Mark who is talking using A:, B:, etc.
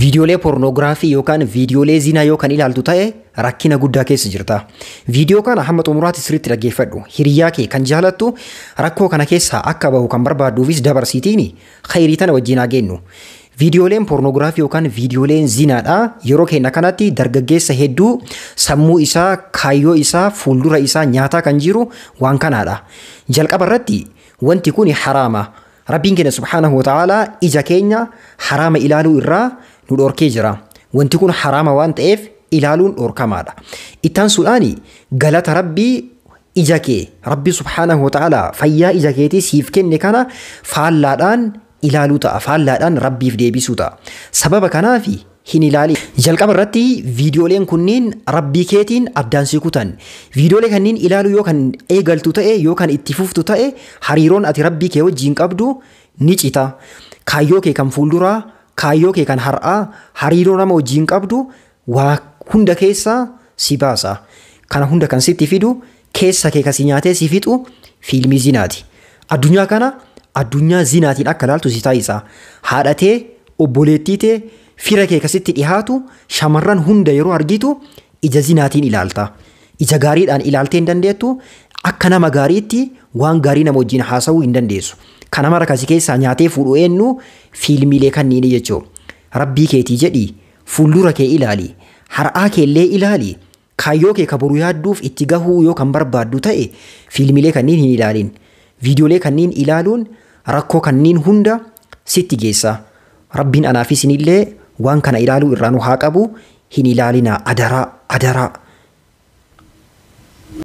A: Viidiyoolee pornoogiraafii yookaan viidiyoolee zinaa yookaan ilaaltu ta'e rakkina guddaa keessa jirta. Viidiyoo kana hamma xumuraatti sirriitti dhaggeeffadhu. Hiriyaa kee kan jaalattu rakkoo kana keessaa akka bahu kan barbaadduufis dabarsiitiin khayrii tana wajjin haa geenyu. Viidiyooleen pornoogiraafii yookaan viidiyooleen zinaadha. Yeroo keenya kanatti dargaggeessa hedduu sammuu isaa, kaayyoo isaa, fuuldura isaa nyaataa kan jiru waan kanaadha. Jalqaba irratti wanti kun haraama. Rabbiin keenya subhaanahu wa ta'ala ija keenya haraama ilaaluu irraa nu dhorkee jira. Wanti kun haraama waan ta'eef ilaaluun dhorkamaadha. Ittaan suudhaani galata rabbii ija kee rabbi subhaanahu wa ta'ala fayyaa ija keetii siif kenne kana faallaadhaan ilaaluu ta'a. Faallaadhaan rabbiif deebisuu ta'a. Sababa kanaafi hin ilaali. Jalqaba irratti viidiyooleen kunniin rabbii keetiin addaan si kutan. Viidiyoolee kanneen ilaaluu yoo kan eegaltu ta'e yoo kan itti fuftu ta'e hariiroon ati rabbii kee wajjin qabdu ni cita. Kaayyoo kee kan fuulduraa, kaayyoo kee kan har'aa, hariiroo nama wajjin qabdu waa hunda keessaa si baasa. Kana hunda kan sitti fidu keessa kee kasi nyaatee si fixu fiilmii zinaati. Addunyaa kana addunyaa zinaatiin akka ilaaltu si taasisa. Haadhatee, obboleettiitee, fira kee kasitti dhihaatu shamarran hunda yeroo argitu ija zinaatiin ilaalta. Ija gaariidhaan ilaaltee hin dandeettu. Akka nama gaariitti waan gaarii nama wajjin haasa'uu hin dandeessu. Kana mara kasi keessaa nyaatee fuudhu eenyu fiilmiilee kanniini jechuudha. Rabbii keetii jedhi fuuldura kee ilaali. Har'aa keellee ilaali. Kaayyoo kee kaboru yaadduuf itti gahuu yoo kan barbaaddu ta'e fiilmiilee kanniin hin ilaalin. Viidiyoolee kanniin ilaaluun rakkoo kanniin hunda sitti geessa. Rabbiin anaafis isinillee waan kana ilaaluu irraa nu haa qabu. Hin ilaalina adaraa.